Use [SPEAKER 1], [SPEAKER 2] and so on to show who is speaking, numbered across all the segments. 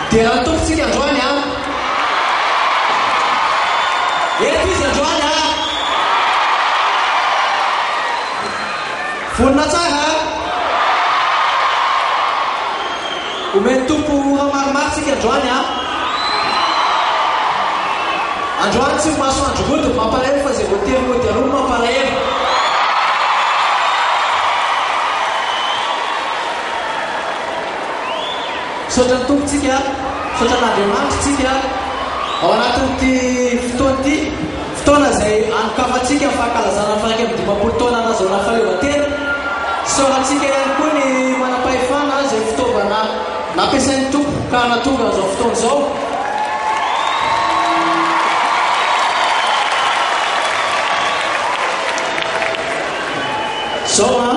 [SPEAKER 1] dia tomponsika androany a eto izy androany a vonina tsara omeny tompo raha maromaro tsika androany a androany tsy masoandro rodo mampalahelo fa zay voatery modialono mampalahelo sotra ny tompontsika sotra n'Andriamanitra tsika ao anatin'ity fotoana zay anokafantsika fahakalazana faraika amin'ny 50 taona nazona fahaleovantena soratsika ihany koa ny manam-pahefana zay fitaovana nampiasain'ny tompo ka natonga zao fotoana zao zao a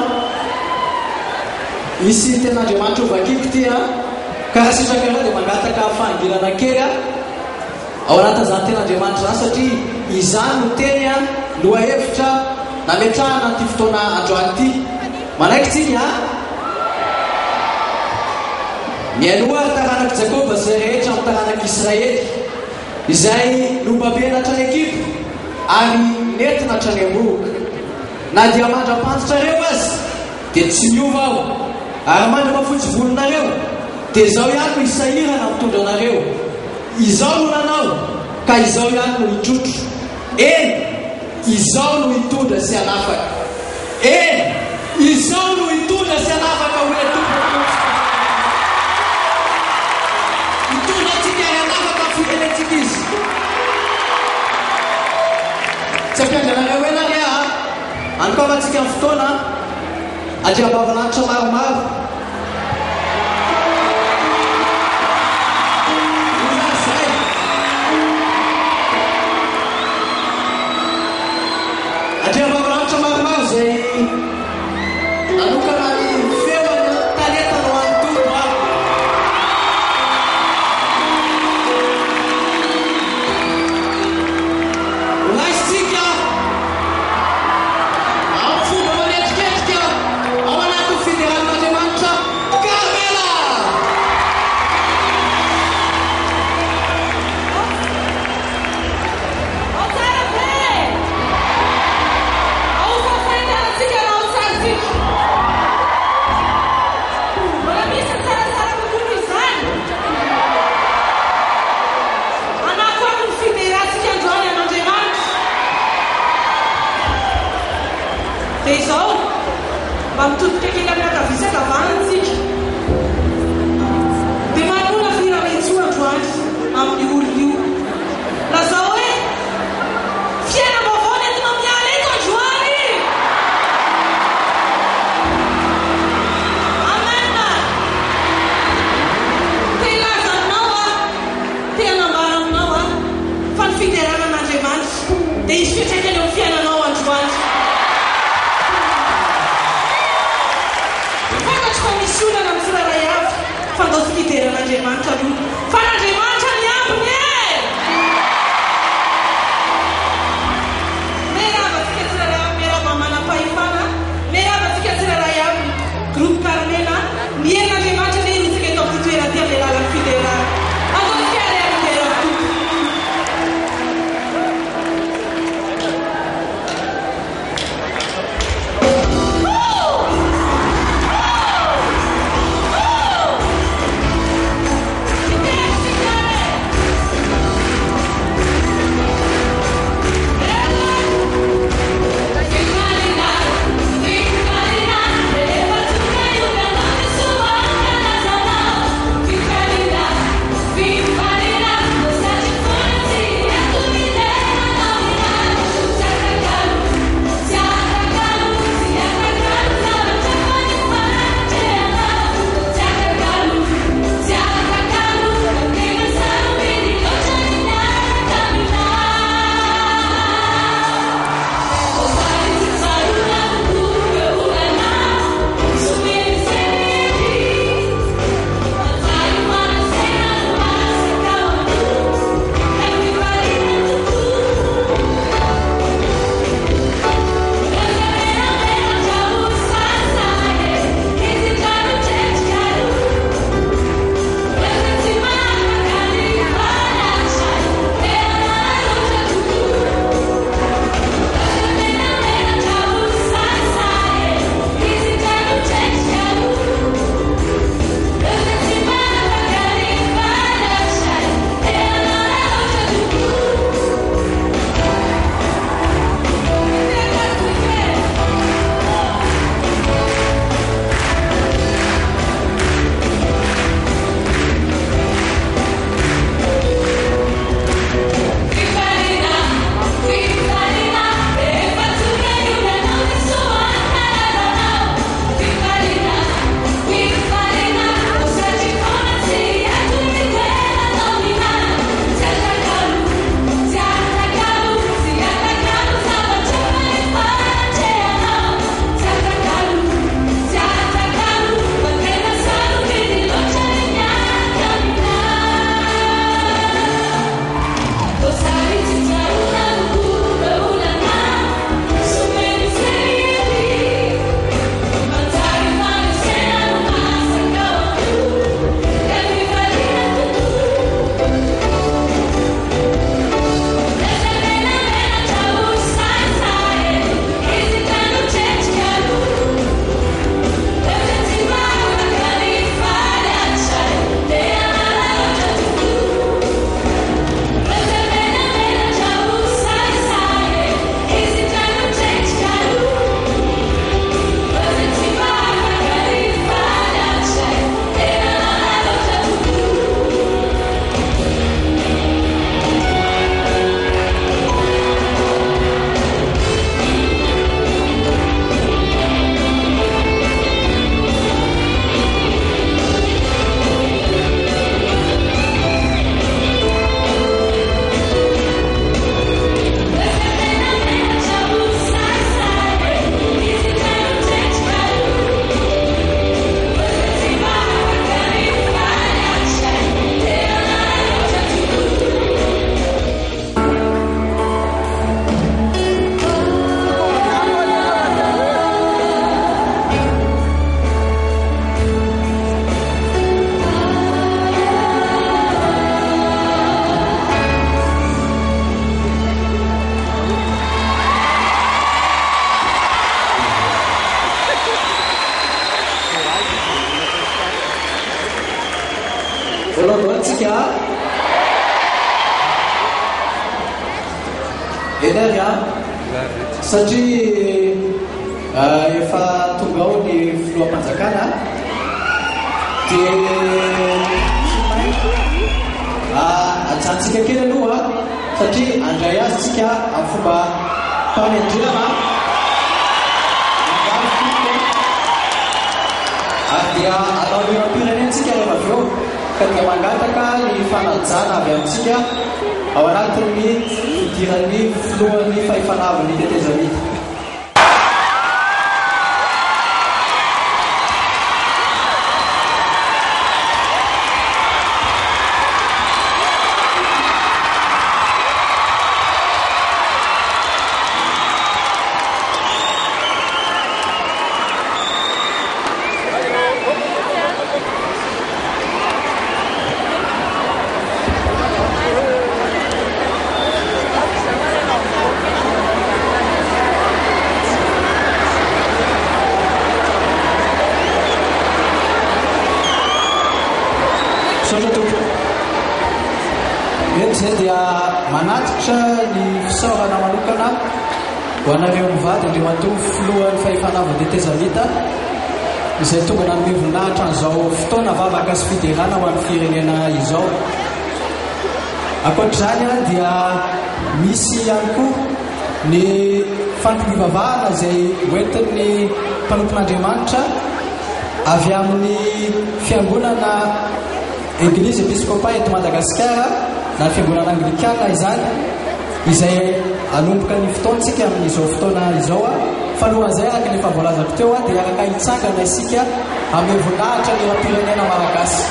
[SPEAKER 1] isy ten'Andriamanitra ovakiko ty a karaha sitrakareo dia mangataka fahangirana kely a ao anatin'izany ten'Andriamanitra zany satria izany no teny a lohahevitra nametrahana ty fotoana androany ty manaiky tsika a mialoha taranaka Jakoba zay rehetra amin'ny taranaka Israely izay lombabe natrany ekipo ary nety natrany amboroka na dia mandra-pantsitrareo azy dia tsy miova aho ary mandra-mafotsy volonareo dia izao ihany no isahirana mitondra anareo izao no nanao ka izao ihany no hitrotro eny izao no hitondra sy hanafaka eny izao no hitondra sy hanafaka hoe tompo hitondra antsika ary hanafaka firenentsika izy tsy ampiandranareo enary a anokavantsika amin'ny fotoana andriam-bavananitra maromaro andriam-bavananitra maromaro zay nanokana ny feoana talentana ho an'ny tompo a olaisitsika amin'ny fomba manetriketrika ao anatin'ny fideralin'Andriamanitra Karmela dia izao mba mitodika kely amin'ny akavisaka vanantsika dia manona firamentsio androany amin'ny olo io lazao hoe fiainam-baovao nentina miala eto androany amena te ilaza aminao a te hanambara aminao a fa ny fideranan'Andriamanitra dia izy fitraikany eo fiainanao androany. enery a satria efa tonga ao ny filoham-panjakana dia ajantsika kely aloha satria andray azy tsika amin'ny fomba mpamendrerana ary dia atao loram-pirenentsika rehefa avy eo ka dia mangataka ny fanajana avy amintsika ao anatin'ny fidiran'ny filohan'ny fahefanavan'ny tetezamity. Zay dia manatitra ny fisaorana manokana ho anareo mivady andriamatoa filohan'ny fahefanava tetezamita izay tonga nanome voninahitra an'izao fotoana vavaka sy fiderana ho an'ny firenena izao. Ankoatr'izany dia misy ihany koa ny fampivavahana izay hoentin'ny mpanompon'Andriamanitra avy amin'ny fiangonana Église Episcopale eto Madagasikara na fiangonana Anglikana izany izay anomboka ny fotoantsika amin'izao fotoana izao fa alohan'izay araka ny efa voalazako teo dia araka hitsangana isika amin'ny voninahitra ny firenena malagasy.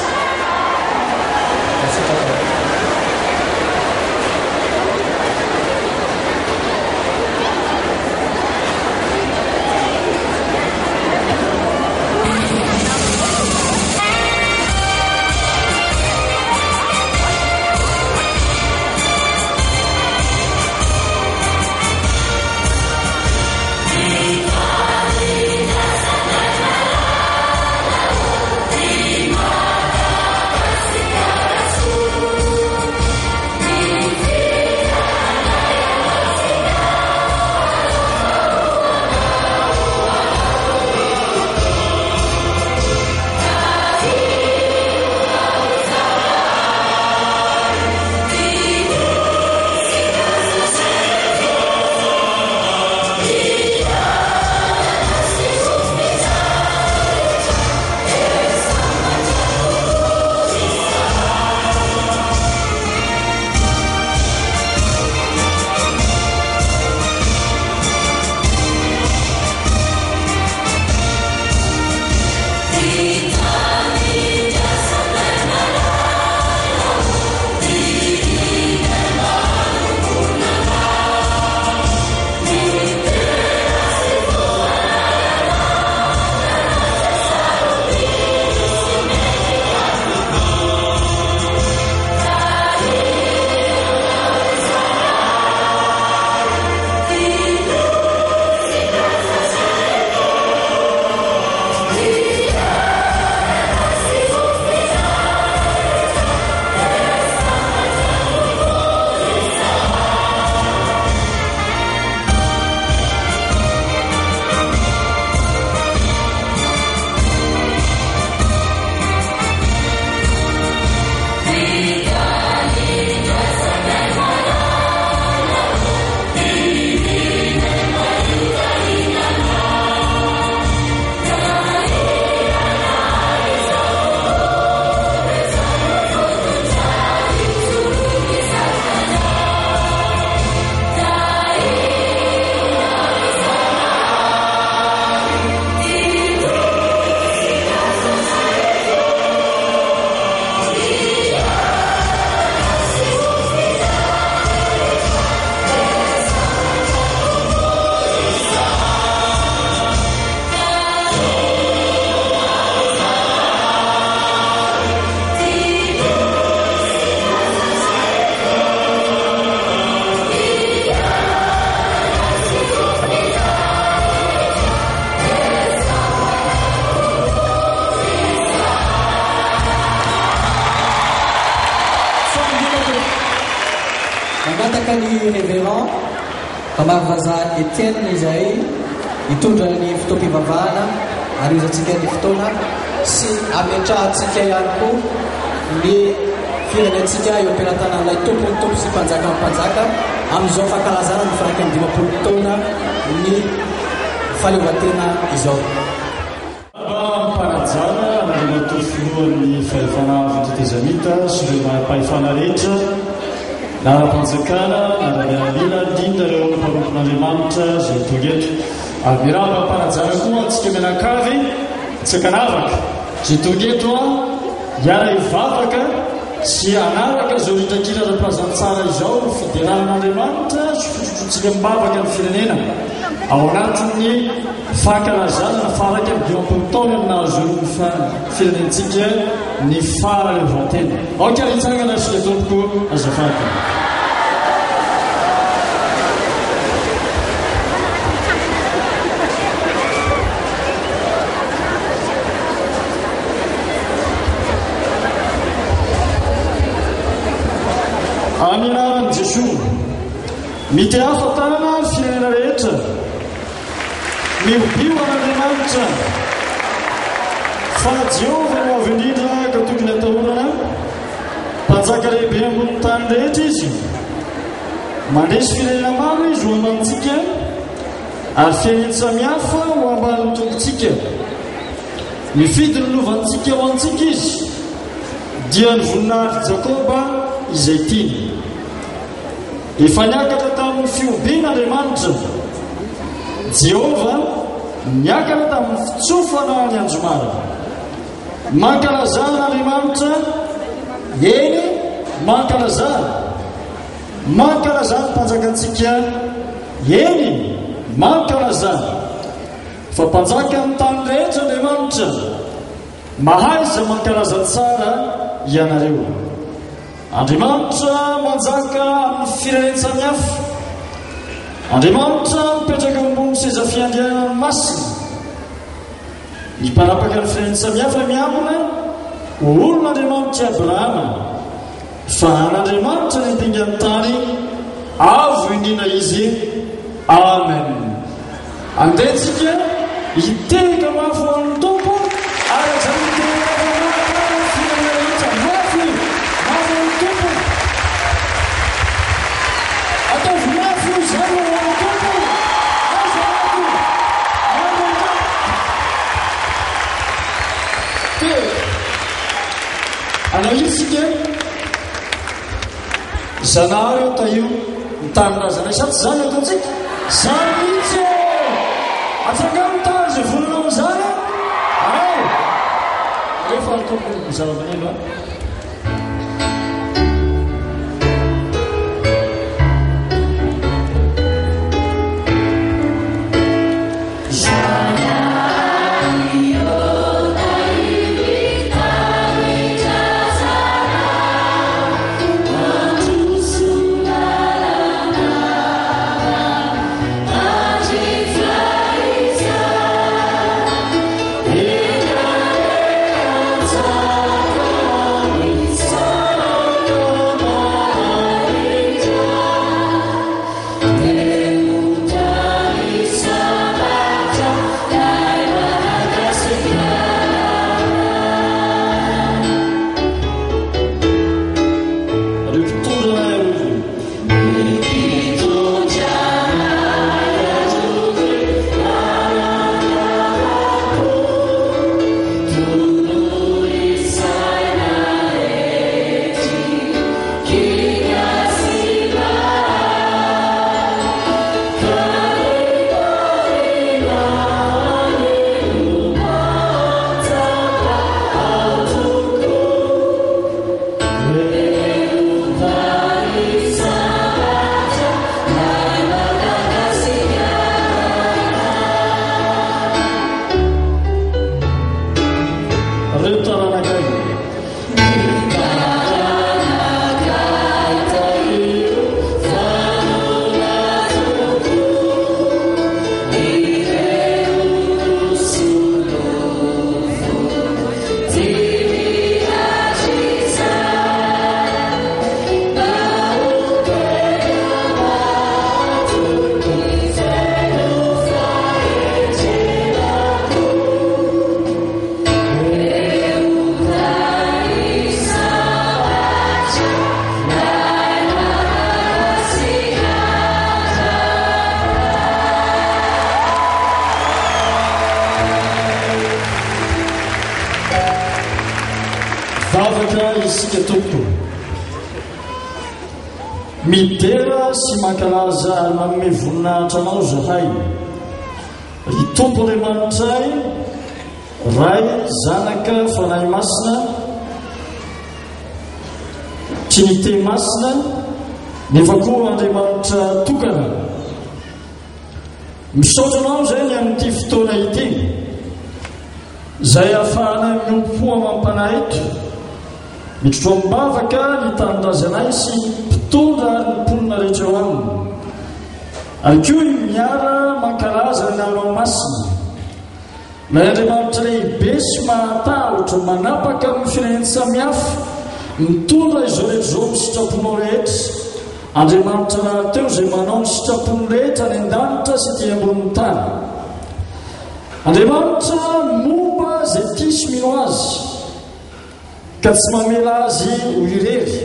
[SPEAKER 1] Mangataka ny révérend Pamavaza Etienne izay hitondra ny fotoam-pivavahana ary izatsika ny fotoana sy ametrahantsika ihany koa ny firenentsika eo am-pelantanan'ilay tompony tompo sy mpanjaka amin'ny mpanjaka amin'izao fankalazana ny faraika ny 50 taona ny fahaleovantena izao.
[SPEAKER 2] Mpanajana anatolo filohan'ny fahefana fitetezamita sy ireo mahapahefana rehetra nara-panjakana nara-mialamila indrindra ireo mpanompon'Andriamanitra izay tongeto ary mirava mpanajana koa antsika mianakavy tsy akanavaka izay tongeto hiara hivavaka sy anaraka izao indrakira ara-pilazantsara izao fideran'Andriamanitra sy fitotrontsika mibavaka ny firenena ao anatin'ny fankalazana na faraka amin'ny 20 taona nahazoan'ny firenentsika ny fahaleovantena. Aoka hitsangana sy le tompoko azafady. Amin'ny anaran'i Jesosy mity hafatana firenena rehetra mihobio an'Andriamanitra fa Jehovah no avy indrindra ka tokony atahorana mpanjaka lehibe ambony tany rehetra izy mandresy firenena maro izy ho ambanintsika ary fiainany samihafa ho ambanin'ny tompontsika mifidy ny lovantsika ho antsika izy dia ny voninahitry Jakoba izay tiany efa niakatra tamin'ny fiobian'Andriamanitra Jehova niakatra tamin'ny fitsofana ny andromara mankalazan'Andriamanitra eny mankalazana mpanjakantsika eny mankalazana fa mpanjaka ny tany rehetra Andriamanitra mahay izay mankalaza tsara ianareo. Andriamanitra manjaka amin'ny firenena samihafa Andriamanitra mipetraka ambony seza fiandrianany masina ny mpanapaka ny firenena samihafa miambina ho olon'Andriamanitra Abrahama fa an'Andriamanitra ny dingany tany avo indrina izy. Amen. Andetsika hiteka mafy ho an'ny tompo ary zany miteka firenena rehetra mafy ho an'ny tompo ataovy mafy zany ho an'ny tompo anao isika zanahary eo taio mitanydrazana sady zany ataontsika zany mihitsy atsangano tany zay volana amin'izany ao rehefa tompo zava-maneno antsika tompo midera sy mankalaza manome voninahitra anao zahay ry tompo Andriamanitray ray zanaka fanahy masina trinité masina nefa koa Andriamanitra tokana misaotra anao zay ny amin'ity fotoana ity zay ahafahanay miompoa mampanahy eto mitrotro ambavaka ny tanindrazanay sy mpitondra ny mponina rehetra eo aminy ary koa miara mankalaza ny namana masina na Andriamanitra lehibe sy mahatahotra manapaka amin'ny firenena samihafa mitondra izao rehetra izao ny sitraponao rehetra Andriamanitra raha teo zay manao ny sitrapony rehetra ny an-danitra sy ety ambonin'ny tany Andriamanitra momba zay tia sy mino azy ka tsy mamela azy ho irery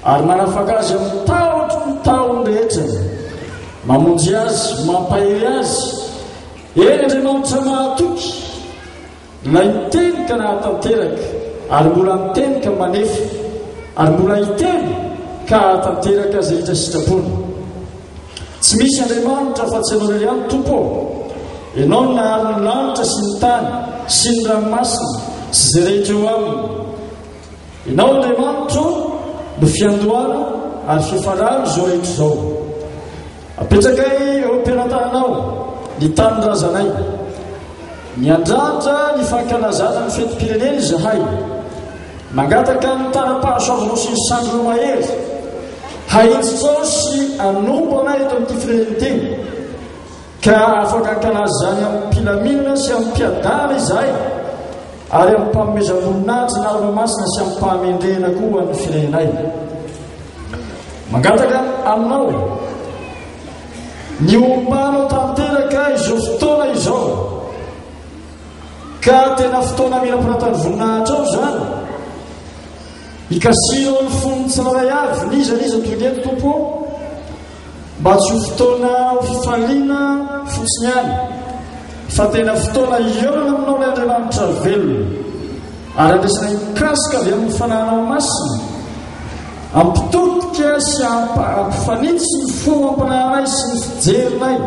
[SPEAKER 2] ary manafaka azy amin'ny tahotra ny tahony rehetra mamonjy azy mampahery azy eny Andriamanitra mahatoky na hiteny ka nahatanteraka ary mbola miteny ka manefa ary mbola hiteny ka hahatanteraka zay hitra sitrapony tsy misy Andriamanitra fa tsy anao ihany tompo ianao ny nahary ny lanitra sy ny tany sy ny ranomasina sy zay rehetra eo aminy ianao Andriamanitra no fiandohana ary fifarano zao rehetra zao apetrakay eo am-pianatananao ny tanindrazanay ny andrandra ny fankalazana ny fetim-pirenena zahay mangataka ny tara-pahasoavanao sy ny sandronao mahery haintsitsao sy anombo anay eto amin'ity firenena ity ka afaka ankalaza zany amin'ny mpilaminana sy amin'ny mpiadana izahay ary amin'ny mpanomezam-boninahitra na ranomasina sy amin'ny mpahamendrena koa ny firenenay mangataka aminao ny ombanao tanteraka izao fotoana izao ka tena fotoana mila mpiratany voninahitra ao zany ikasino ny fonony tsiraray avy nizaniza tolento tompo mba tsy ho fotoana ho fifaliana fotsiny any fa tena fotoana iorana aminao ilay Andriamanitra velona ary andresina mikasika avy amin'ny fananao masina ampitodika sy ampifanitsy ny fo ampanahinay sy ny fijerinay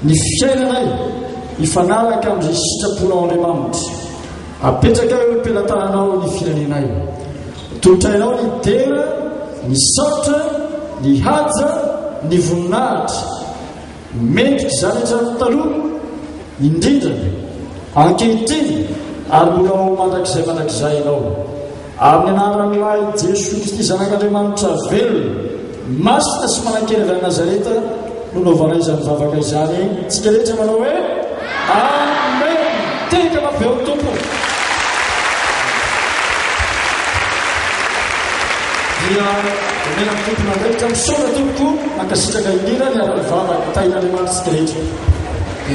[SPEAKER 2] ny fiainanay ifanaraka amin'izay sitraponao Andriamanitra apetraka eo am-pelatananao ny firenenay totrainao ny dera ny saotra ny haja ny voninahitra mendrika zany rehetra taloha indrindra ankehitriny ary mbola ho mandrakizay ianao amin'ny anaran'ilay Jesosy Kristy zanak'Andriamanitra velona masina sy manan-kely avy Nazareta no naovanay izany vavaka izany tsika rehetra manao hoe amen teka mafeo tompo dia omena ny tompona ndraikitra misaotra tompoko mankasitraka indrindra ny ara-ny vavaka tain'Andriamanitra tsika rehetra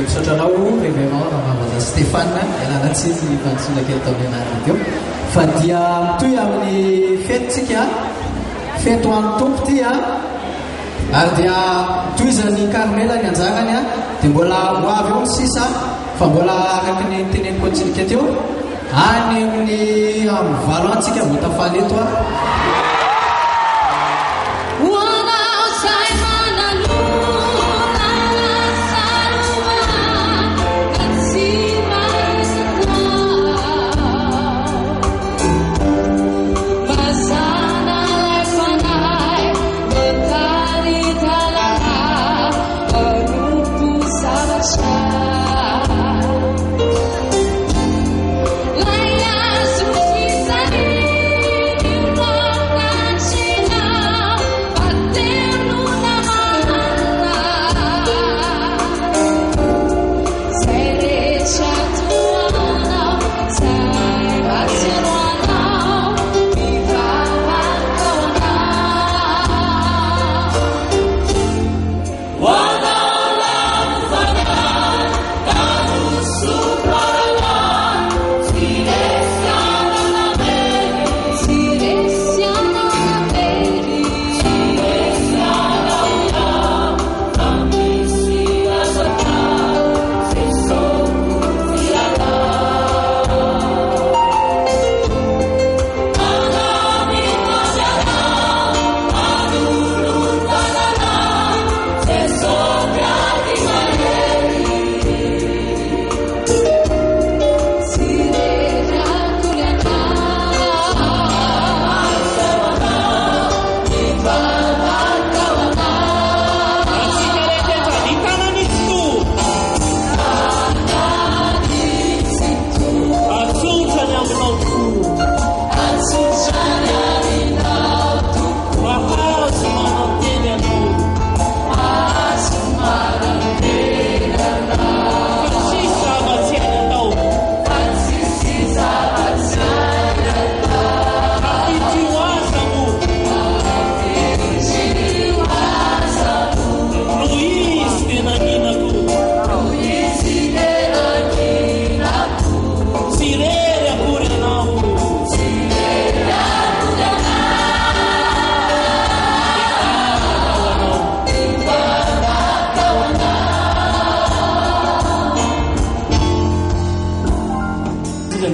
[SPEAKER 1] misaotra anao revenant Mavada Stéphane ialana tsy fantsona kely tamin'ny anarana teo fa dia mitoy amin'ny fetitsika feto amin'ny tompo ty ary dia toy zany Carmela ny anjanany dia mbola ho avy eo ny sisa fa mbola araky ny teneniko antsika teo any amin'ny valo antsika mbo tafaly eto
[SPEAKER 3] Like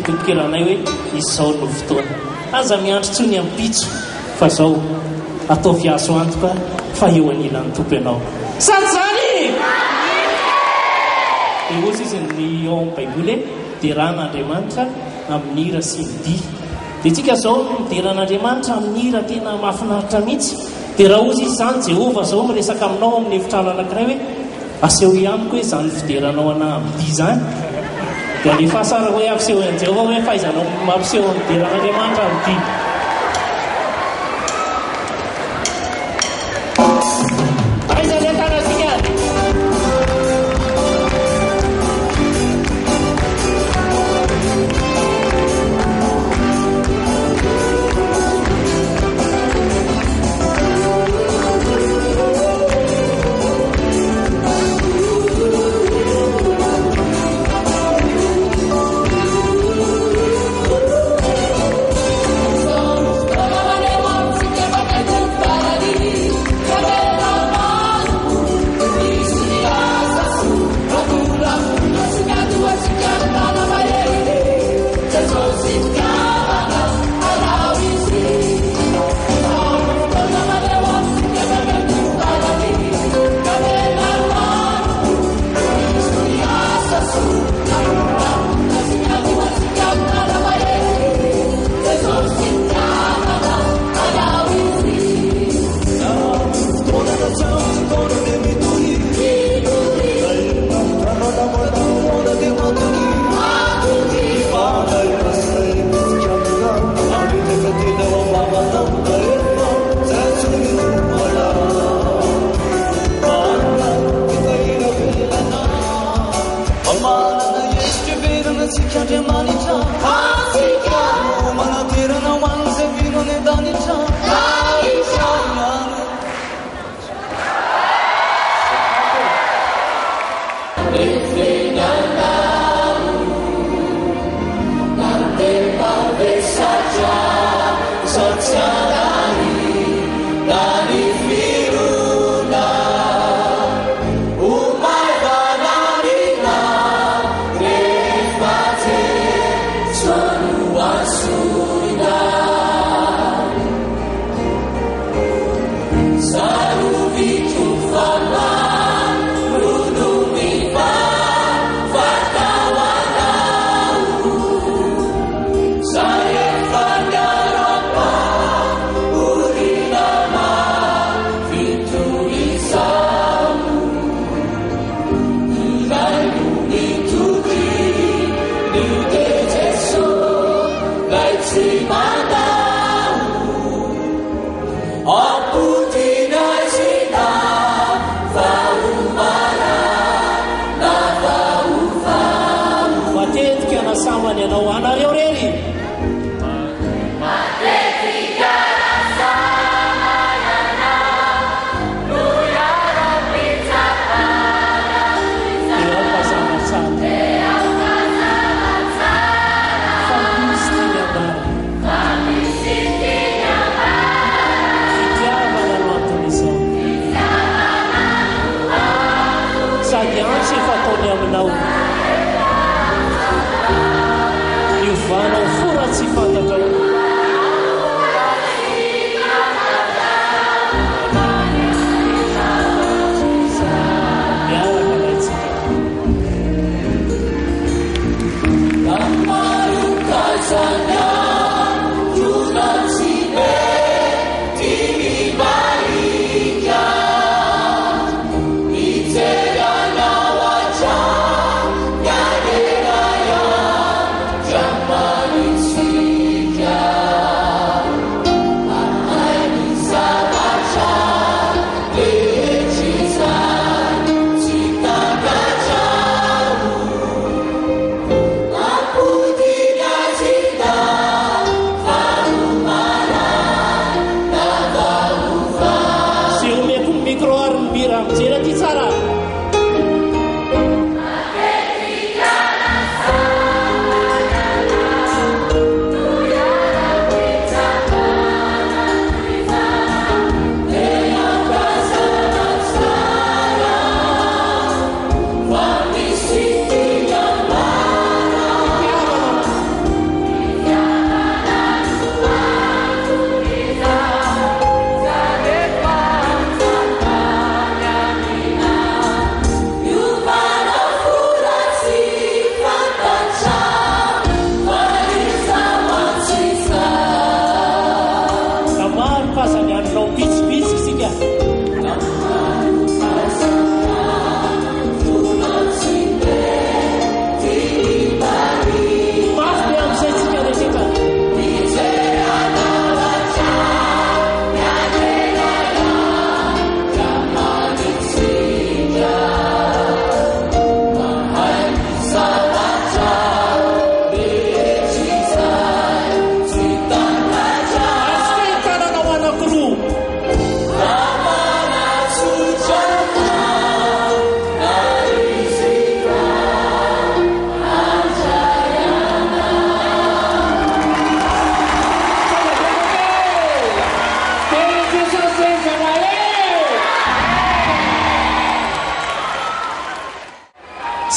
[SPEAKER 3] totokeranay hoe izao no fotoana aza miandro tsony amin'ny pitso fa zao atao fiaso antoka fa eo anilan'ny tompo ianao sady zany dia ozy izy ny ao amin'ny baiboly dia ran'Andriamanitra amin'ny hira sy ny dia dia tsika zao dia ran'Andriamanitra amin'ny hira tena mahafinaritra mihitsy dia raha ozy izy zany Jehova zao miresaka aminao amin'ny efitrano anankiray hoe aseho iamiko hoe zany fideranao ana amin'ny dia zany dia rehefa sara hoe ampiseho an'i Jehova hoe fahaizanao mampiseho amin'ny dia ran'Andriamanitra amin'ny dia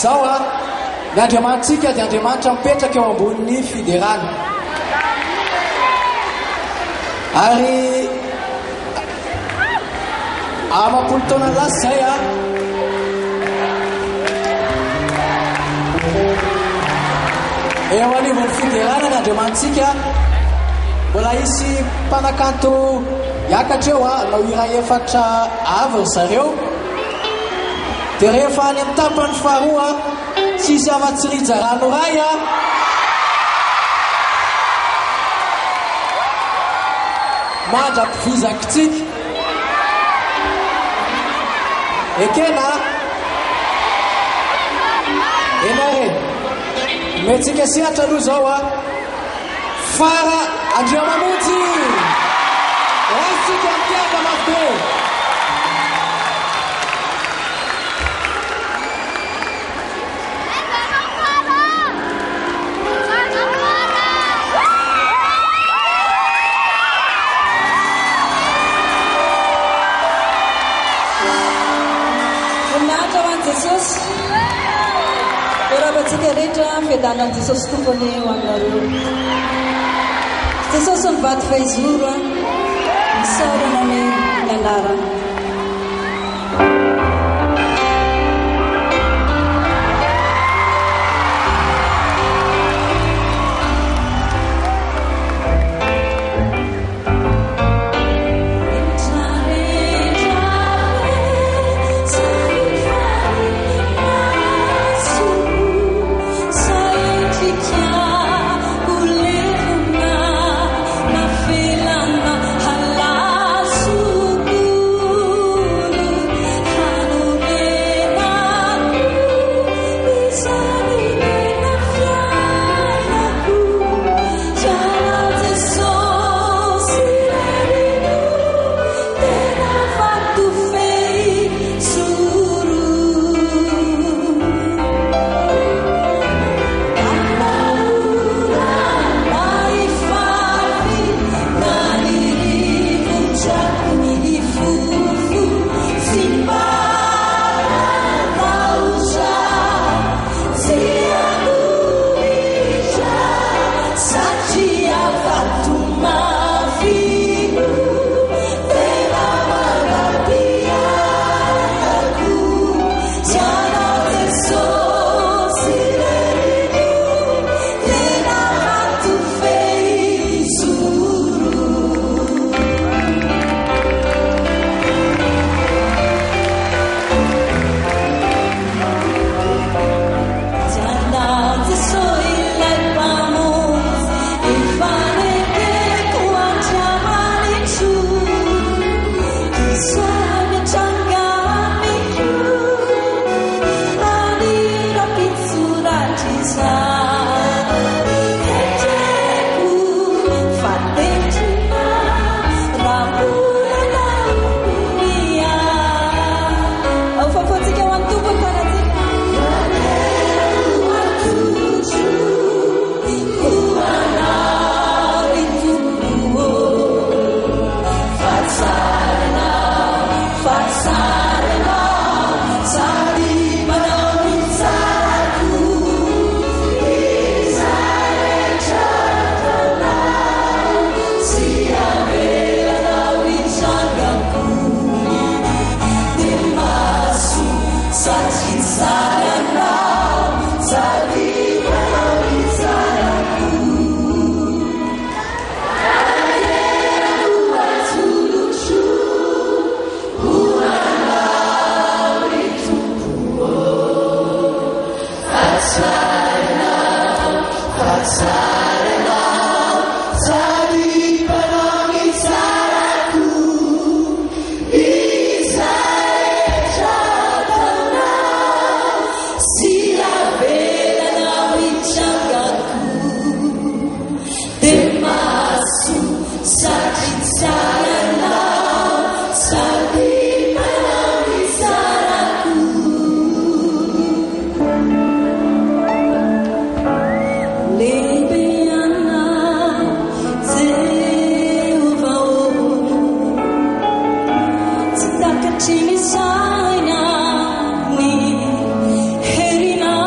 [SPEAKER 1] zao a ny andriamanitsika dia andriamanitra mipetraka eo ambonin'ny fiderana ary amapolo taona lasa zay a eo anivon'ny fiderana ny andriamanitsika mbola isy mpanakanto hiakatra eo a nao ira efatra avy ry zareo dia rehefa any amin'ny tapany faharoa tsisy afa-tsirija ranoray a mandra-pivizakitsika ekena enare metsika sehatra aloha zao a fara Andriamamonjy rasika mitiava mafy be
[SPEAKER 4] Jesús, pero batsika rehetra fiadanan'i Jesosy tompony ho aminareo. Jesosy mivady fahizoro misarana ny anarana.
[SPEAKER 5] Chini sana ni herina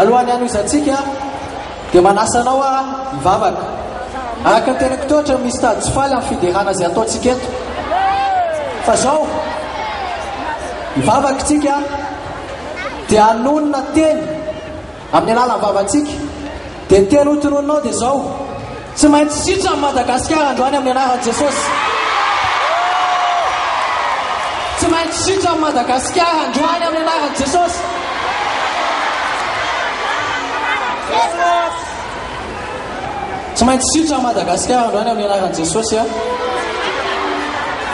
[SPEAKER 1] alohan'ny anoizatsika dia manasanao hivavaka araka ny tenako toatra misy tady tsy faly amin'ny fiderana zay ataontsika eto fa zao hivavaka tsika dia hanonona teny amin'ny alalan'ny vavantsika dia ny teny hotonononao dia zao tsy maintsy sitra amin'ny Madagasikara androany amin'ny anaran'i Jesosy tsy maintsy sitra amin'ny Madagasikara androany amin'ny anaran'i Jesosy tsy maintsy sitra Madagasikara androany amin'ny anaran'i Jesosy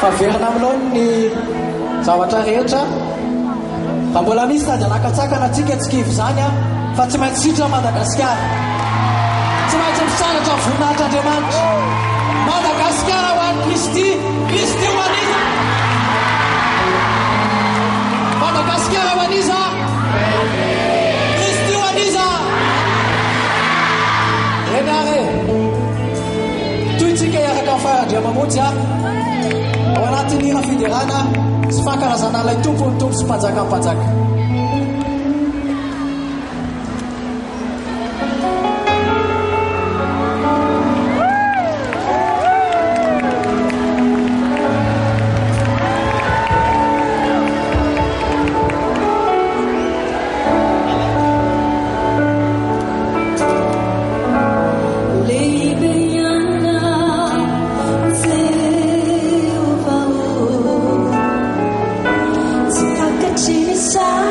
[SPEAKER 1] fa verina aminao ny zavatra rehetra fa mbola misy tady anakatsakana atsika tsy kivy zany fa tsy maintsy sitra Madagasikara tsy maintsy misanatra amin'ny voninahitr'Andriamanitra Madagasikara ho an'i Kristy Kristy ho an'iza Madagasikara ho an'iza Kristy ho an'iza Renare toytsika hiaraka amin'ny fahandriamamonjy ao anatin'ny hira fiderana sy fankarazana ilay tompony tompo sy mpanjaka amin'ny mpanjaka
[SPEAKER 5] Sa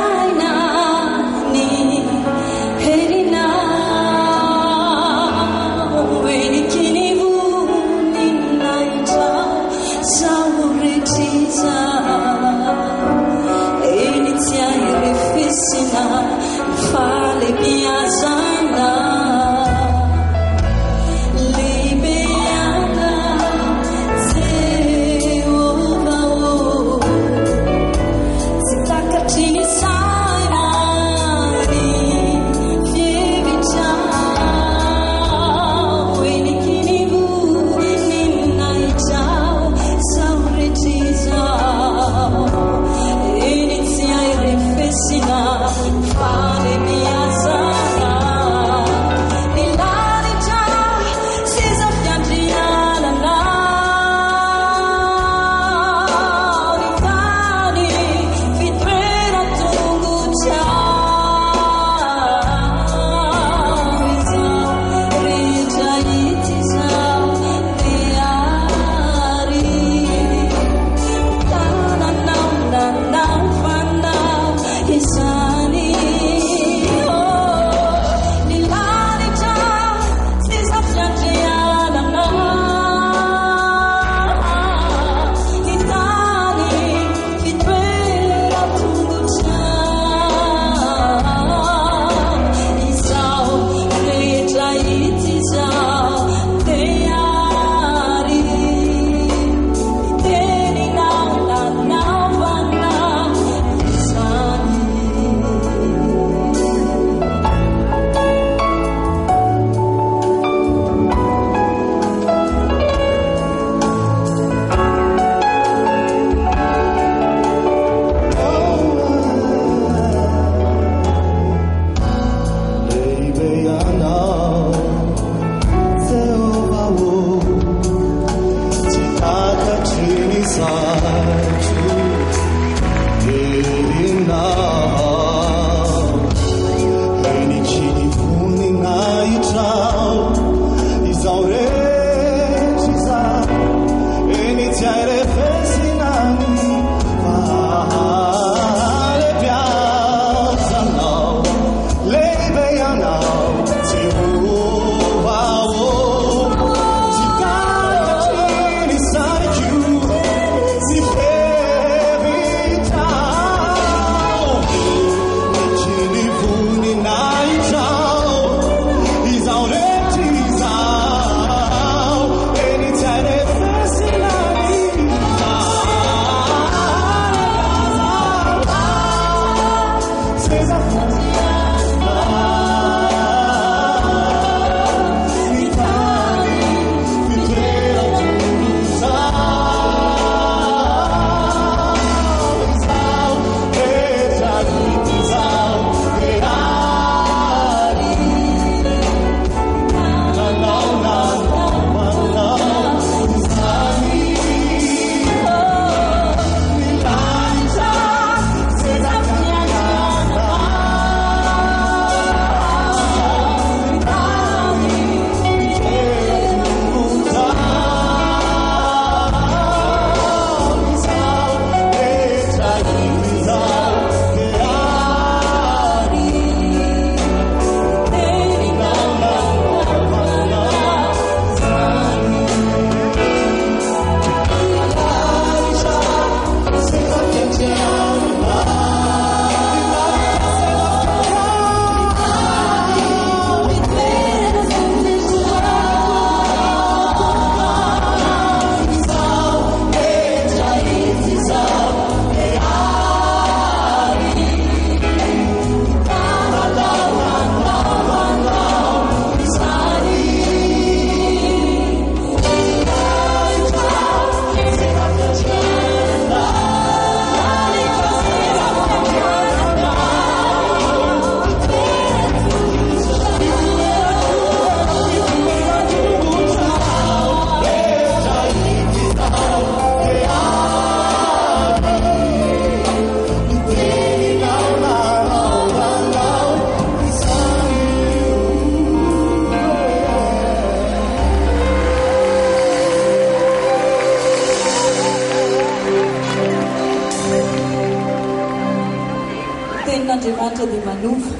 [SPEAKER 4] Andriamanitra dia manova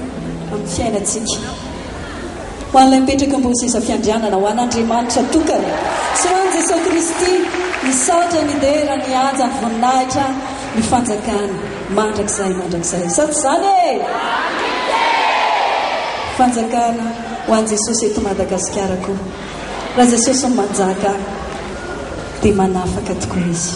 [SPEAKER 4] amin'ny fiainantsika. Ho an'ilay mipetraka ambony seza fiandrianana ho an'Andriamanitra tokana sy ho an'i Jesosy Kristy misaotra ny dera ny anja ny voninahitra ny fanjakana mandrakizay sady izany e fanjakana ho an'i Jesosy eto Madagasikara koa. Raha Jesosy ny manjaka dia manafaka tokoa izy.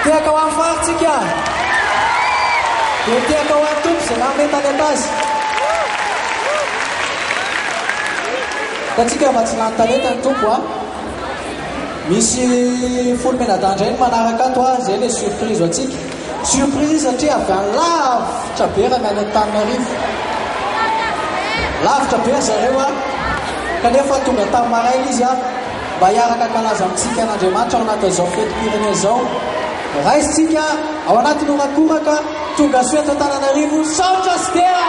[SPEAKER 1] Tiaka ho amin'ny faritsika dia tiaka ho amin'ny tompo izay nametany azy. Tatsika mba tsy lany talenta ny tompo a. Misy folo menadandra iny manaraka ato a, zay le surprise ho atsika. Surprise satria avy any lavitra be raha miany Antananarivo. Lavitra be zareo a, kanefa tonga tamin'ny maraina izy a mba hiaraka kalaza amintsika an'Andriamanitra ao anatin'izao fetim-pirenena izao. Raisitsika ao anatin'ny orakoraka tonga soeto Antananarivo saotra sy dera.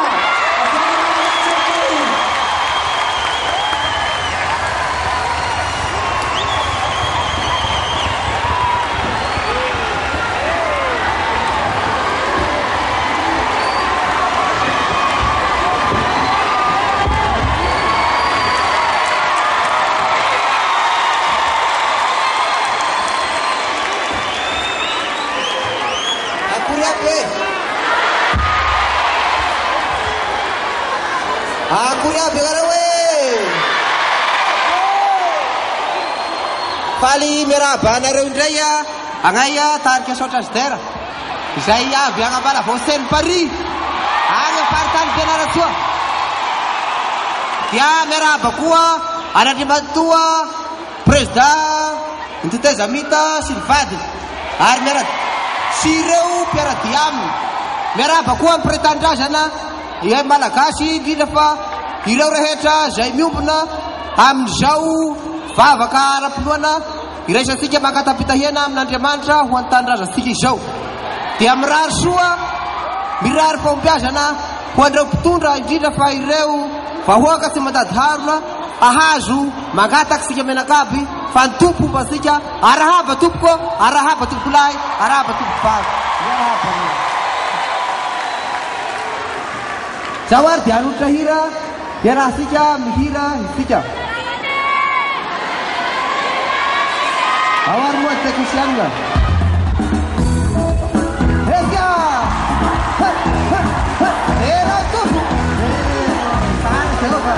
[SPEAKER 5] Aku ya bicara we. faly miarahaba anareo indray agnay tarika saotra zidera izay avy agnambala Vaucelles Paris agny faritany Fianaratsoa dia miarahaba koa an'Andriamatoa président Ntete Zamita sy ny vadiny ary miarahaba sy ireo mpiarady aminy miarahaba koa amin'ny pretendrazana iay malagasy indrindra fa ireo rehetra zay miombona amin'izao vavaka ara-pinoana iraisantsika mankatapitahiana amin'Andriamanitra ho antanindrazantsika izao dia mirary soa mirary fahombiazana ho andreo mpitondra indrindra fa ireo vahoaka tsy mandady harona ahazo mangataksika menakaby fa ny tompo mbatsika arahaba tompoko arahaba tompokolahy arahaba tompoko vavy zao ary dia anotra hira dia raha sika mihira isika awar muat teknisiannya hega era tuh tahan coba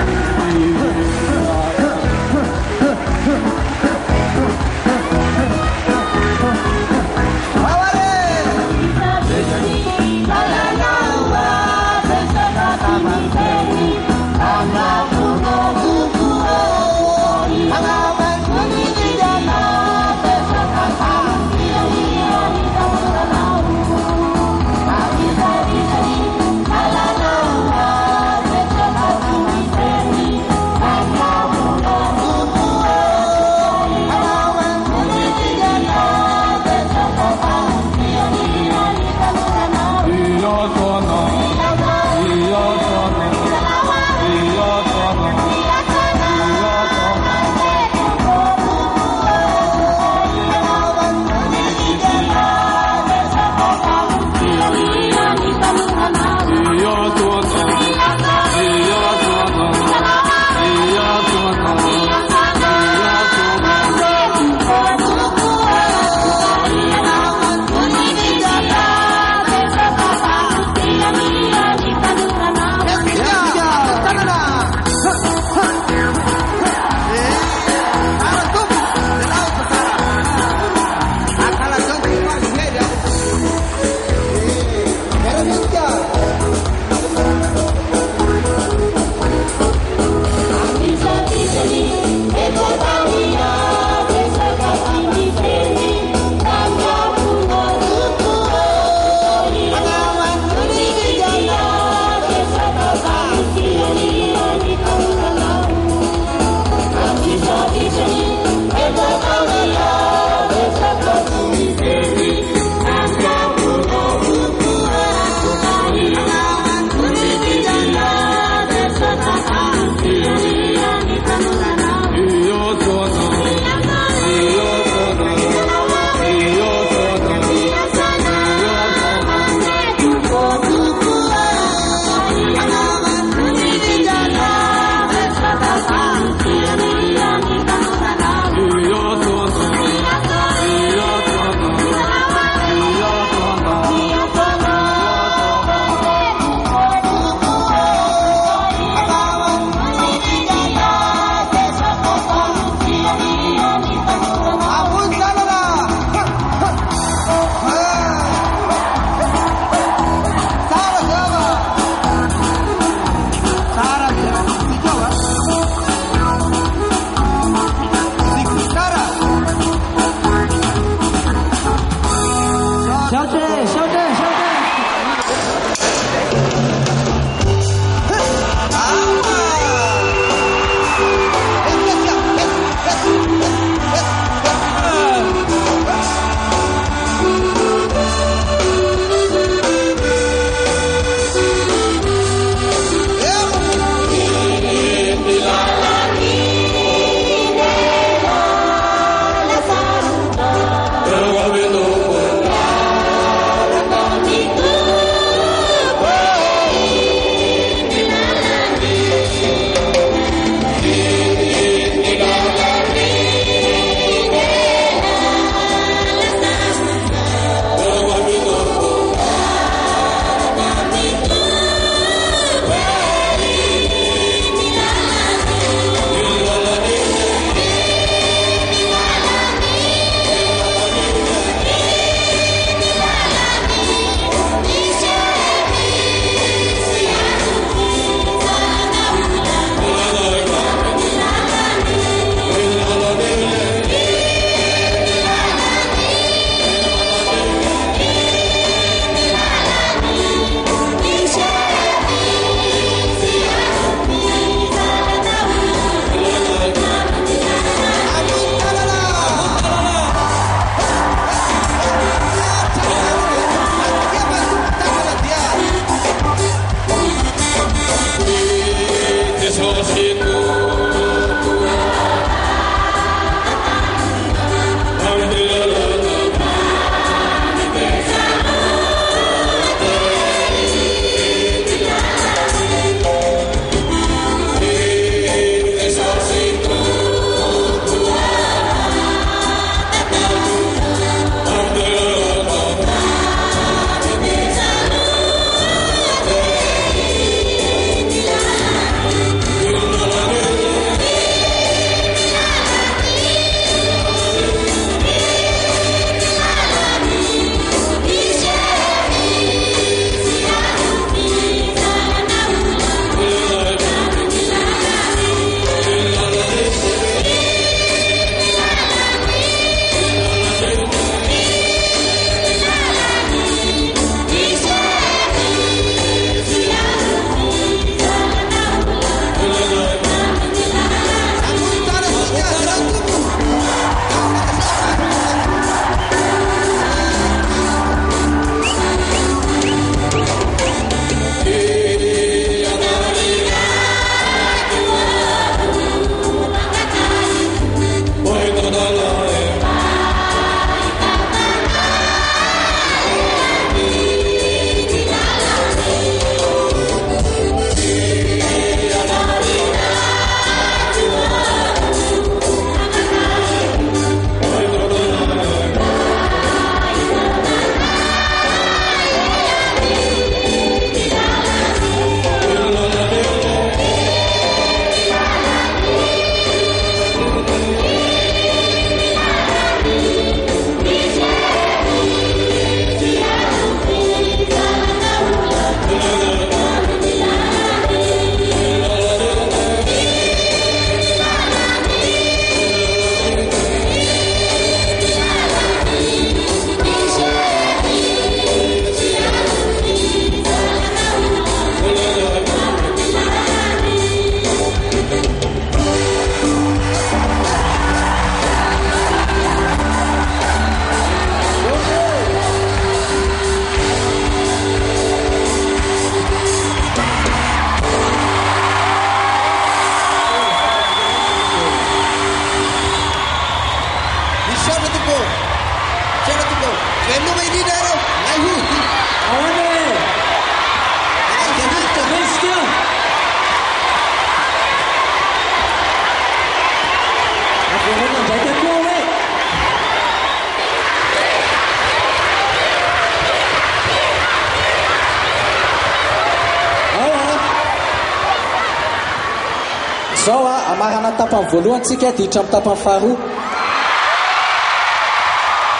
[SPEAKER 1] zao amarana tapany voalohany tsika ditra amin'ny tapany faharoa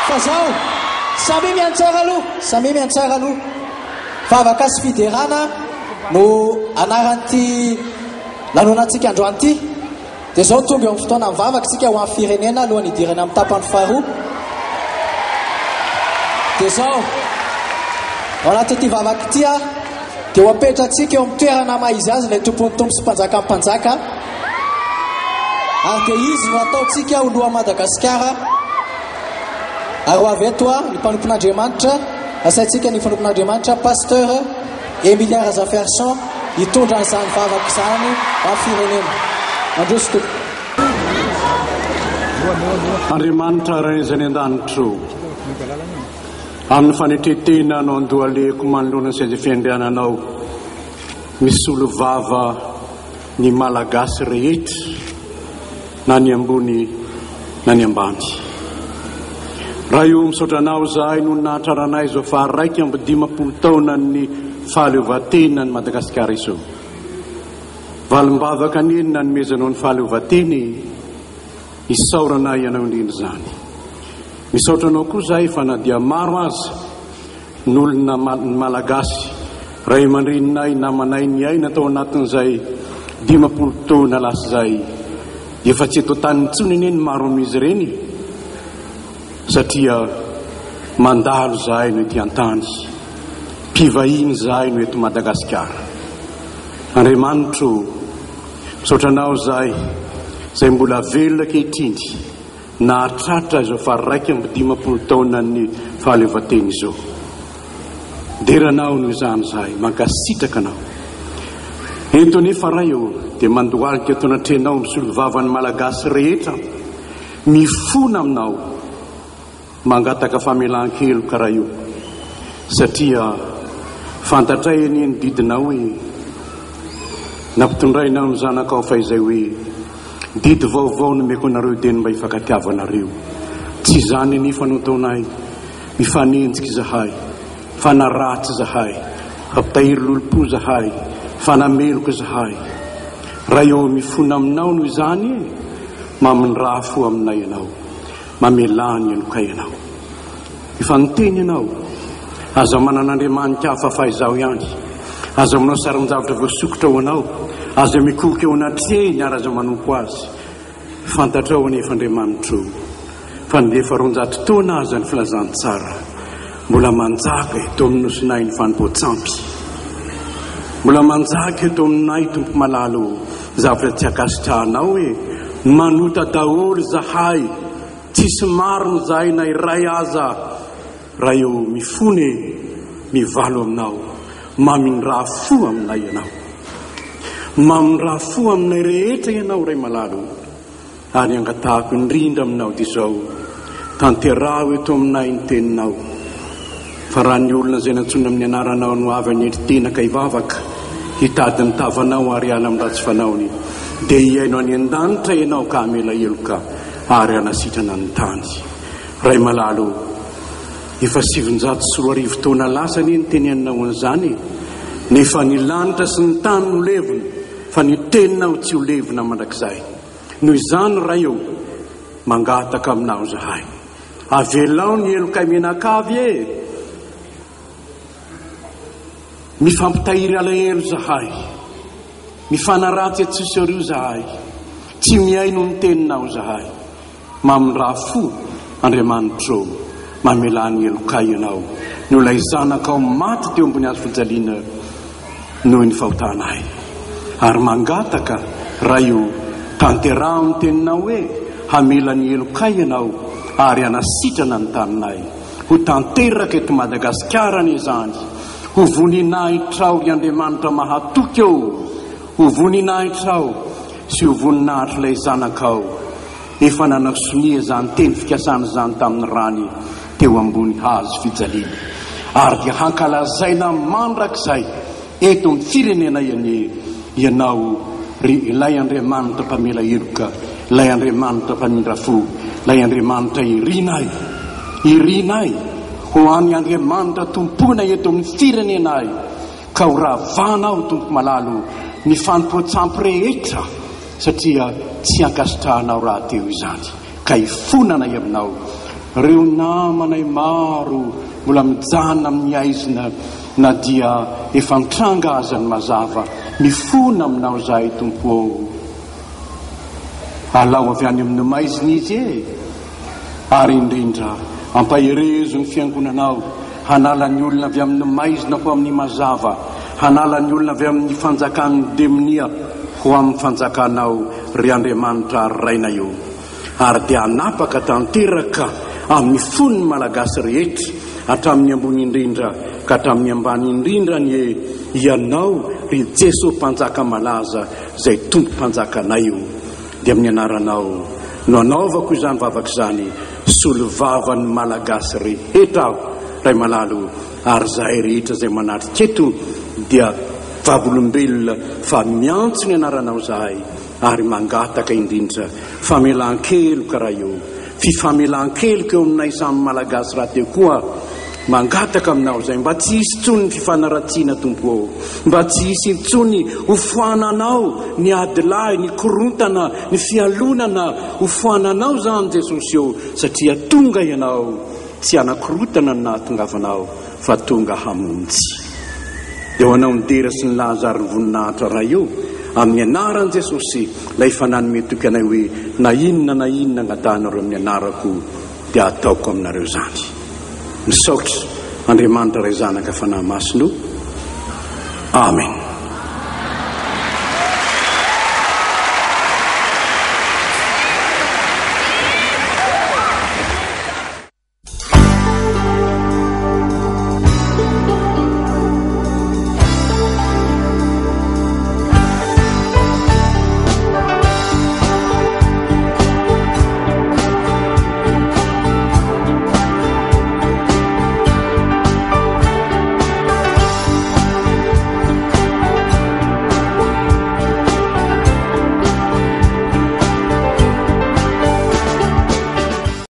[SPEAKER 1] fa zao samy miantsara aloha vavaka sy fiderana no anaran'ity lanonantsika androany ity dia zao tonga eo amin'ny fotoana mivavaka tsika ho amin'ny firenena alohan'ny idirana amin'ny tapany faharoa dia zao ao anatin'ity vavaka ity dia ho apetratsika eo amin'ny toerana maizy azy ilay tompony tompo sy mpanjaka amin'ny mpanjaka ary dia izy no ataontsika ho loha Madagasikara ary ho avy eto ny mpanompon'Andriamanitra asaintsika ny mpanompon'Andriamanitra pasteur Emilien Razaferson hitondra an'izany vavaka izany amin'ny firenena. Androso tompoko.
[SPEAKER 6] Andriamanitra raizany an-danitro amin'ny fanetretena no andohaleko manoloana izay fiandriananao misy olo vava ny malagasy rehetra na ny ambony na ny ambany. Raha io misaotranao zahay no nahatraranay zao faharaiky amby 50 taona ny fahaleovatena ny Madagasikara izao. Valim-bavaka anenina nomezanao ny fahaleovateny isaorana ianao indrindra zany. Misaotranao koa zahay fa na dia maro azy n'olona malagasy ray aman-dreninay namanay ny ay natao anatin'izay 50 taona lasa zay efa tsy eto tany intsony eny maro amin'izy ireny satria mandalo zahay no ety an-tany mpivahiny zahay no eto Madagasikara. Andriamanitro misaotranao zahay zay mbola velona kehitriny nahatratra izao faharaiky amby 50 taona ny fahaleovatena izao. Deranao no izany zahay mankasitraka anao eto nefa ray eo dia mandohalika eto anatrenao misy olo vavan'ny malagasy rehetra mifona aminao mangataka famelan-kelo karaha io satria fantatray eny didinao hoe nampitondrainao ny zanakao fa izay hoe didy vaovao no meko anareo dia ny mba hifankatiavanareo. Tsy izany nefa no taonay mifanenjika zahay fanaratsy zahay ampitahiry lolompo zahay fanameloko zahay. Raha eo mifona aminao no izany maminy raha fo aminay ianao mamelany anokay ianao ifanteny ianao aza manan'Andriamanitra hafa fahaizao ihany aza manao saron-javatra voasokotra ho anao aza mikoka eo anatreny ary aza manompo azy fantatrao anefa Andriamanitro fa ndefa 200 taona aza ny filazantsara mbola manjaka eto amin'ny nosonay ny fanompoatsampy mbola manjaka eto aminay tompo malalo zavatra tsy akasitrahanao hoe manota daholo zahay tsisy mariny zahay na iray aza raha eo mifone mivalo aminao maminy raha fo aminay ianao maminy raha fo aminay rehetra ianao ray malalo ary angatahako indrindra aminao dia zao tanteraho eto aminay ny teninao fa raha ny olona izay nantsona amin'ny anaranao no avy anetri-tenaka hivavaka hitady ny tavanao ary ala amin'ny ratsy fanaony dia hiaino any an-danitra ianao ka hamela eloka ary anasitrana ny tany. Ray malalo efa 740 taona lasa ny teneninao an'izany nefa ny lanitra sy ny tany no levona fa ny teninao tsy ho levona mandrakizay. Noho izany ray eo mangataka aminao zahay avelao ny eloka menakavy mifampitahiry alahelo zahay mifanaratsy etsosorio zahay tsy miaino ny teninao zahay maminy raha fo Andriamanitro mamelany elokay ianao no ilay zanakao maty teo ambony azo fijaliana noho ny fahotanay ary mangataka raha io tanteraho ny teninao hoe hamelany elokay ianao ary anasitrana ny taninay ho tanteraka eto Madagasikara ny izany ho voninahitrao ry Andriamanitra mahatoky eo ho voninahitrao sy ho voninahitra ilay zanakao efa nanasonia zany teny fikasana zany tamin'ny rany teo ambony hazo fijaliana ary dia hankalazaina mandrakizay eto amin'ny firenena ianao ilay Andriamanitra mpamela eloka ilay Andriamanitra mpamindra fo ilay Andriamanitra irinay ho any Andriamanitra tompona eto amin'ny firenenay ka ho ravanao tompo malalo ny fanompoatsampy rehetra satria tsy ankasitrahanao raha teo izany ka hifonanay aminao. Reo namanay maro mbola mijana amin'ny aizina na dia efa mitranga azany mazava, mifona aminao zahay tompo. Alao avy any amin'ny maizina izy ary indrindra ampaherezo ny fiangonanao, hanala ny olona avy amin'ny maizina ho amin'ny mazava, hanala ny olona avy amin'ny fanjakan'ny demonia ho amin'ny fanjakanao ry Andriamanitra raina io, ary dia hanapaka tanteraka amin'ny fon'ny malagasy rehetra, hatramin'ny ambony indrindra ka hatramin'ny ambany indrindra ny ianao ry Jesosy mpanjaka malaza izay tompo mpanjakanay io. Dia amin'ny anaranao no anaovako izany vavaka izany, solovavan'ny malagasy rehetra aho ray malalo, ary zahay rehetra izay manatrika eto dia vavolombelona fa miantso ny anaranao zahay ary mangataka indrindra famelan-kelo karaha io, fifamelan-keloko eo aminay samy malagasy raha teo koa. Mangataka aminao zay mba tsy hisy tsony ny fifanaratsiana tompo, mba tsy hisy tsony hofoananao ny adilahy, ny korontana, ny fialonana, hofoananao zany Jesosy eo, satria tonga ianao tsy anakorotana ny nahatongavanao fa tonga hamonjy. Eo anao ny dera sy ny laza ary ny voninahitra raha io, amin'ny anaran'i Jesosy lay fananome toky anay hoe na inona gn'ataonareo amin'ny anarako dia ataoko aminareo zany. Misaotra Andriamanitra ray zanaka fanahy masino. Amen.